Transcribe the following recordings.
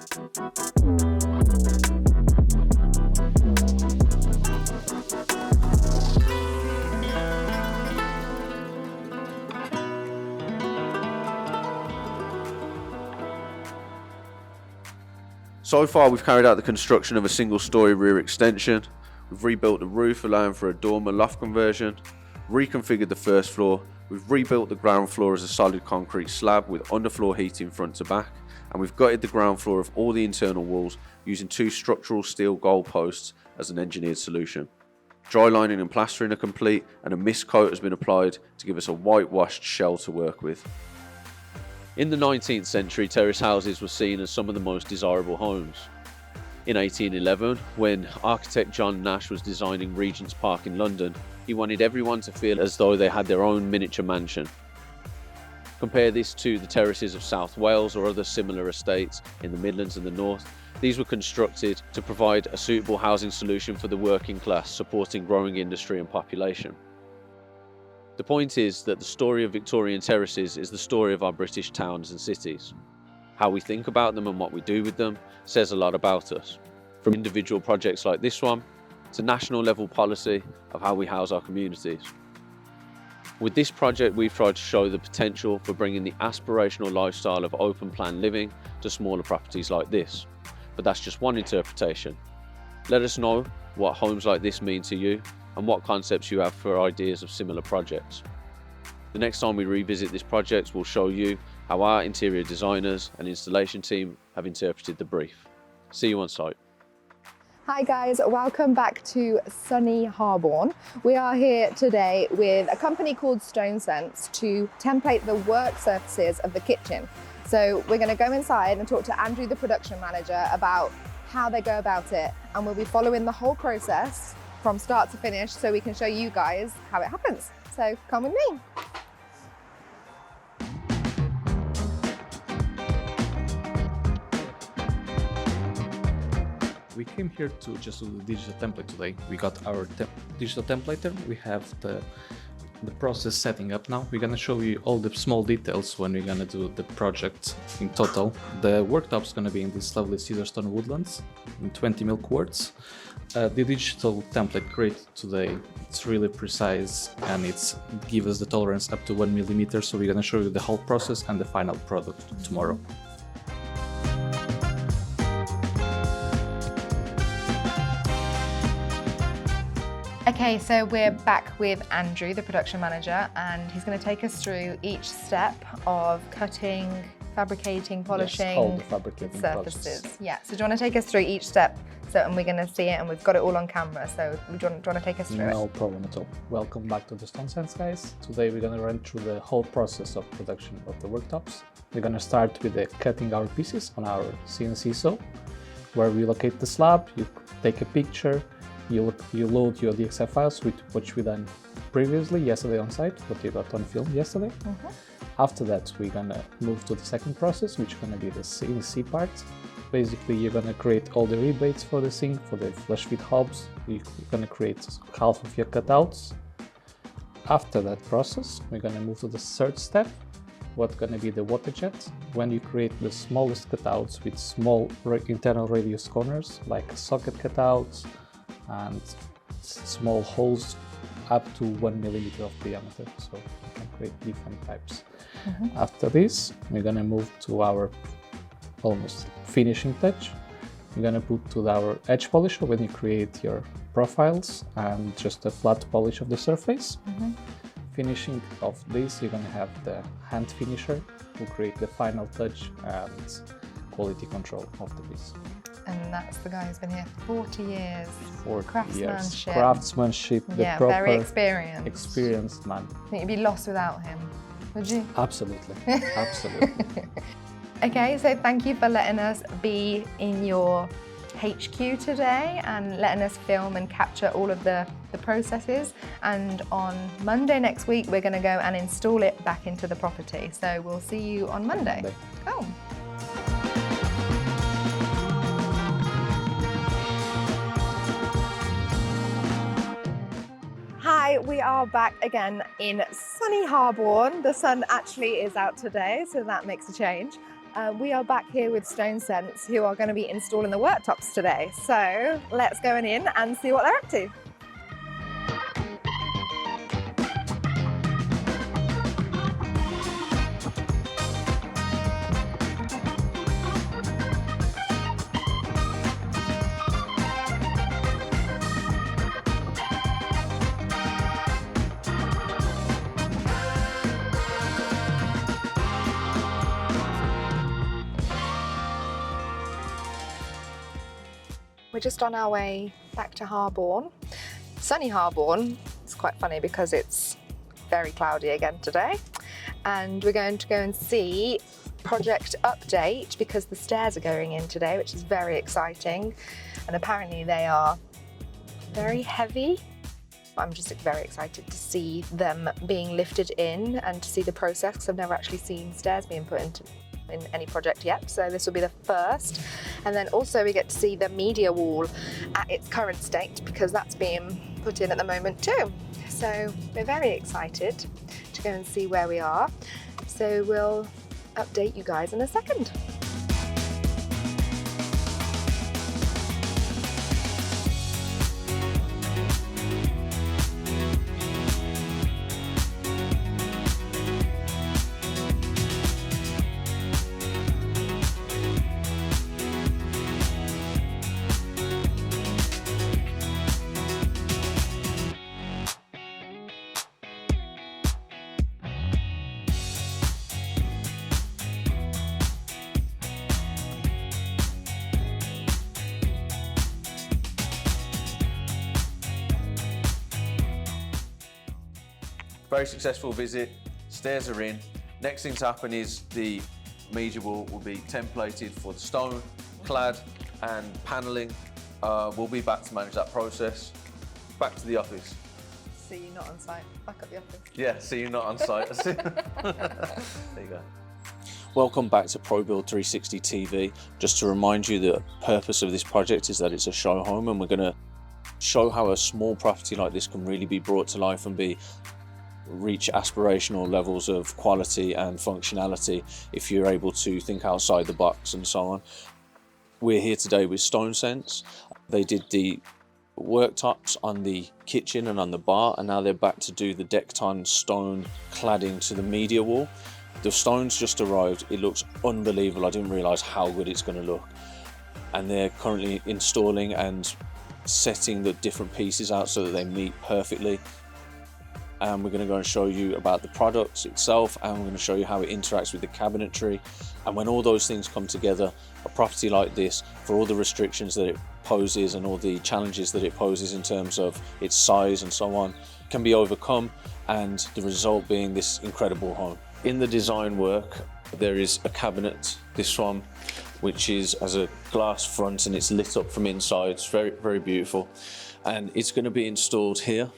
So far we've carried out the construction of a single-storey rear extension, we've rebuilt the roof allowing for a dormer loft conversion, reconfigured the first floor, we've rebuilt the ground floor as a solid concrete slab with underfloor heating front to back, and we've gutted the ground floor of all the internal walls using 2 structural steel goal posts as an engineered solution. Dry lining and plastering are complete, and a mist coat has been applied to give us a whitewashed shell to work with. In the 19th century, terrace houses were seen as some of the most desirable homes. In 1811, when architect John Nash was designing Regent's Park in London, he wanted everyone to feel as though they had their own miniature mansion. Compare this to the terraces of South Wales or other similar estates in the Midlands and the North. These were constructed to provide a suitable housing solution for the working class, supporting growing industry and population. The point is that the story of Victorian terraces is the story of our British towns and cities. How we think about them and what we do with them says a lot about us, from individual projects like this one to national level policy of how we house our communities. With this project, we've tried to show the potential for bringing the aspirational lifestyle of open plan living to smaller properties like this, but that's just one interpretation. Let us know what homes like this mean to you and what concepts you have for ideas of similar projects. The next time we revisit this project, we'll show you how our interior designers and installation team have interpreted the brief. See you on site. Hi guys, welcome back to sunny Harborne. We are here today with a company called Stone Sense to template the work surfaces of the kitchen. So we're going to go inside and talk to Andrew, the production manager, about how they go about it, and we'll be following the whole process from start to finish so we can show you guys how it happens. So come with me. We came here to just do the digital template today. We got our digital templater. We have the process setting up now. We're gonna show you all the small details when we're gonna do the project in total. The worktop's gonna be in this lovely cedar stone woodlands in 20mm quartz. The digital template created today, it's really precise and it gives us the tolerance up to 1mm. So we're gonna show you the whole process and the final product tomorrow. Okay, so we're back with Andrew, the production manager, and he's going to take us through each step of cutting, fabricating, polishing, yes, all the fabricating surfaces. process. Yeah, so do you want to take us through each step? And we're going to see it, and we've got it all on camera. So do you want to take us through it? No problem at all. Welcome back to the Stone Sense, guys. Today we're going to run through the whole process of production of the worktops. We're going to start with the cutting our pieces on our CNC saw, where we locate the slab. You take a picture. You load your DXF files, which we done previously yesterday on site, what you got on film yesterday. After that, we're gonna move to the second process, which is gonna be the CNC part. Basically, you're gonna create all the rebates for the sink, for the flush fit hobs. You're gonna create half of your cutouts. After that process, we're gonna move to the third step, what's gonna be the water jet. When you create the smallest cutouts with small internal radius corners, like socket cutouts, and small holes up to 1mm of diameter, so you can create different types. After this, we're gonna move to our almost finishing touch. We're gonna put to our edge polisher when you create your profiles and just a flat polish of the surface. Finishing of this, you're gonna have the hand finisher to create the final touch and quality control of the piece. And that's the guy who's been here 40 years. 40 Craftsmanship. years. Craftsmanship, the Yeah, proper very experienced. experienced man. I think you'd be lost without him, would you? Absolutely, absolutely. Okay, so thank you for letting us be in your HQ today and letting us film and capture all of the processes. And on Monday next week, we're going to go and install it back into the property. So we'll see you on Monday. Oh. Hi, we are back again in sunny Harborne. The sun actually is out today, so that makes a change. We are back here with Stone Sense, who are going to be installing the worktops today. So let's go in and see what they're up to. We're just on our way back to Harborne. Sunny Harborne. It's quite funny because it's very cloudy again today. And we're going to go and see project update because the stairs are going in today, which is very exciting. And apparently they are very heavy. I'm just very excited to see them being lifted in and to see the process because I've never actually seen stairs being put in any project yet, so this will be the first. And then also we get to see the media wall at its current state because that's being put in at the moment too. So we're very excited to go and see where we are. So we'll update you guys in a second. Very successful visit, stairs are in. Next thing to happen is the media wall will be templated for the stone, clad and panelling. We'll be back to manage that process. Back to the office. See you not on site, back at the office. Yeah, see you not on site. There you go. Welcome back to ProBuild 360 TV. Just to remind you, the purpose of this project is that it's a show home, and we're going to show how a small property like this can really be brought to life and reach aspirational levels of quality and functionality if you're able to think outside the box and so on. We're here today with Stone Sense. They did the worktops on the kitchen and on the bar, and now they're back to do the Decton stone cladding to the media wall. The stones just arrived. It looks unbelievable. I didn't realize how good it's going to look. And they're currently installing and setting the different pieces out so that they meet perfectly. And we're going to go and show you about the products itself, and we're going to show you how it interacts with the cabinetry. And when all those things come together, a property like this, for all the restrictions that it poses and all the challenges that it poses in terms of its size and so on, can be overcome, and the result being this incredible home. In the design work, there is a cabinet, this one, which has a glass front and it's lit up from inside. It's very, very beautiful. And it's going to be installed here.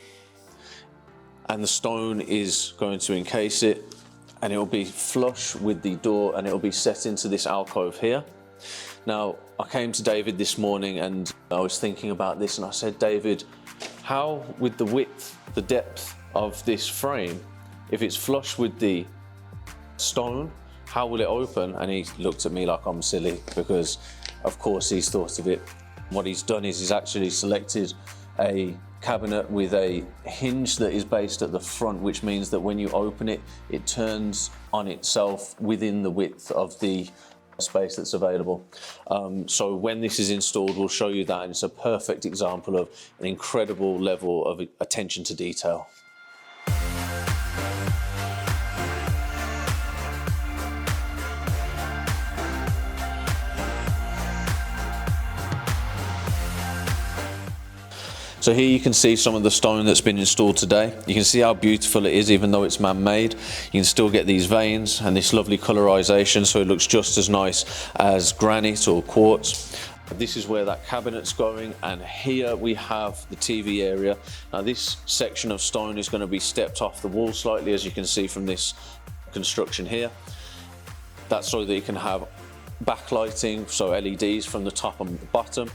And the stone is going to encase it, and it will be flush with the door, and it will be set into this alcove here. Now, I came to David this morning and I was thinking about this, and I said, David, how with the width, the depth of this frame, if it's flush with the stone, how will it open? And he looked at me like I'm silly, because of course he's thought of it. What he's done is he's actually selected a cabinet with a hinge that is based at the front, which means that when you open it, it turns on itself within the width of the space that's available. So when this is installed, we'll show you that, and it's a perfect example of an incredible level of attention to detail. So here you can see some of the stone that's been installed today. You can see how beautiful it is, even though it's man-made. You can still get these veins and this lovely colorization, so it looks just as nice as granite or quartz. This is where that cabinet's going, and here we have the TV area. Now this section of stone is going to be stepped off the wall slightly, as you can see from this construction here. That's so that you can have backlighting, so LEDs from the top and the bottom.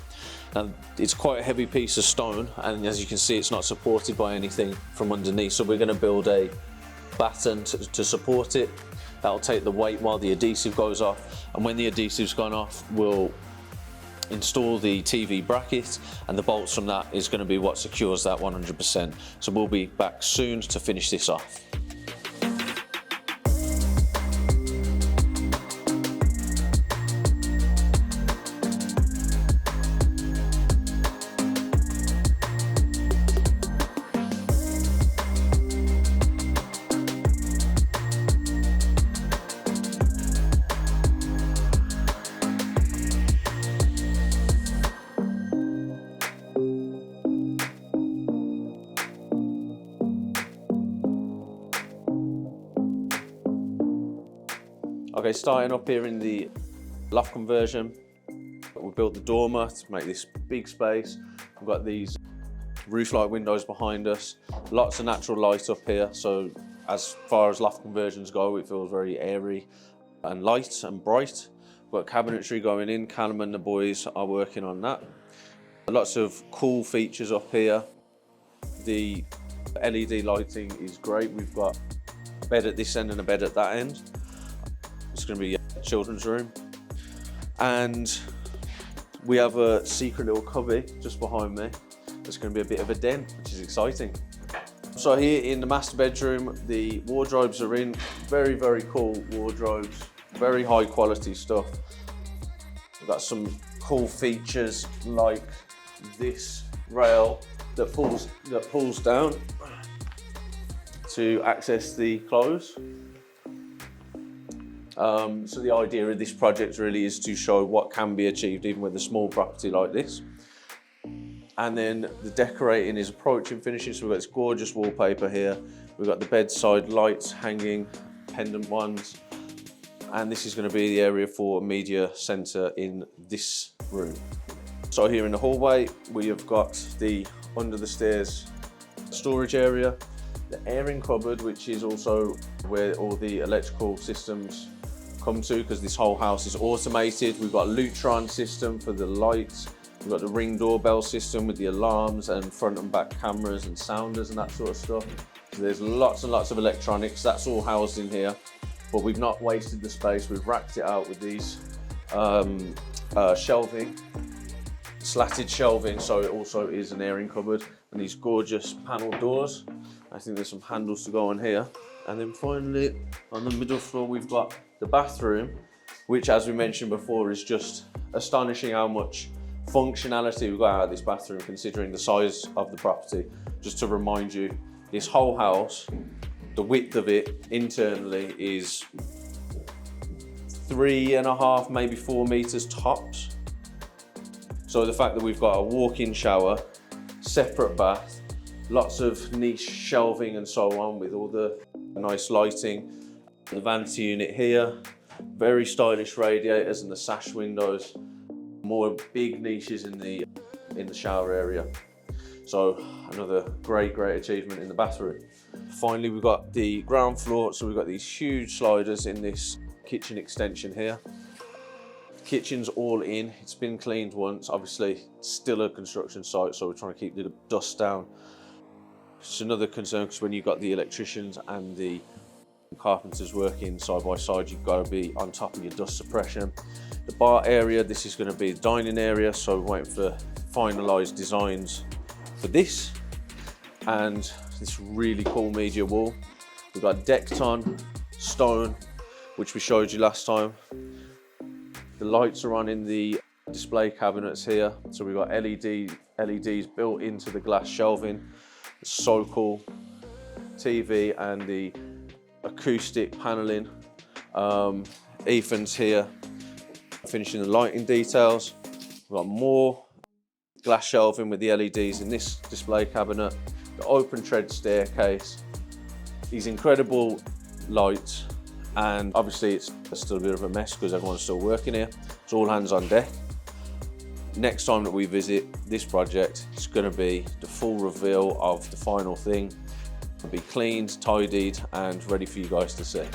Now, it's quite a heavy piece of stone, and as you can see, it's not supported by anything from underneath, so we're going to build a batten to support it. That'll take the weight while the adhesive goes off, and when the adhesive's gone off, we'll install the TV bracket, and the bolts from that is going to be what secures that 100%. So we'll be back soon to finish this off. Okay, starting up here in the loft conversion, we built the dormer to make this big space. We've got these roof light windows behind us, lots of natural light up here, so as far as loft conversions go, it feels very airy and light and bright. We've got cabinetry going in. Callum and the boys are working on that. Lots of cool features up here. The LED lighting is great. We've got a bed at this end and a bed at that end. It's going to be a children's room, and we have a secret little cubby just behind me. It's going to be a bit of a den, which is exciting. So here in the master bedroom, the wardrobes are in. Very, very cool wardrobes, very high quality stuff. We've got some cool features like this rail that pulls down to access the clothes. So the idea of this project really is to show what can be achieved even with a small property like this. And then the decorating is approaching finishing, so we've got this gorgeous wallpaper here. We've got the bedside lights hanging, pendant ones, and this is going to be the area for a media centre in this room. So here in the hallway, we have got the under the stairs storage area, the airing cupboard, which is also where all the electrical systems come to, because this whole house is automated. We've got a Lutron system for the lights. We've got the Ring doorbell system with the alarms and front and back cameras and sounders and that sort of stuff. So there's lots and lots of electronics. That's all housed in here, but we've not wasted the space. We've racked it out with these shelving, slatted shelving, so it also is an airing cupboard, and these gorgeous panel doors. I think there's some handles to go on here. And then finally, on the middle floor, we've got the bathroom, which, as we mentioned before, is just astonishing how much functionality we've got out of this bathroom, considering the size of the property. Just to remind you, this whole house, the width of it internally is 3.5, maybe 4 meters tops. So the fact that we've got a walk-in shower, separate bath, lots of niche shelving and so on with all the nice lighting, the vanity unit here, very stylish radiators and the sash windows, more big niches in the shower area. So another great achievement in the bathroom. Finally, we've got the ground floor, so we've got these huge sliders in this kitchen extension here. Kitchen's all in, it's been cleaned once, obviously it's still a construction site, so we're trying to keep the dust down. It's another concern, because when you've got the electricians and the carpenters working side by side, you've got to be on top of your dust suppression. The bar area, this is going to be the dining area, so we're waiting for finalised designs for this. And this really cool media wall. We've got Decton stone, which we showed you last time. The lights are on in the display cabinets here, so we've got LEDs built into the glass shelving. It's so cool. TV and the acoustic paneling. Ethan's here finishing the lighting details. We've got more glass shelving with the LEDs in this display cabinet, the open tread staircase, these incredible lights, and obviously it's still a bit of a mess because everyone's still working here. It's all hands on deck. Next time that we visit this project, it's going to be the full reveal of the final thing. It'll be cleaned, tidied, and ready for you guys to see.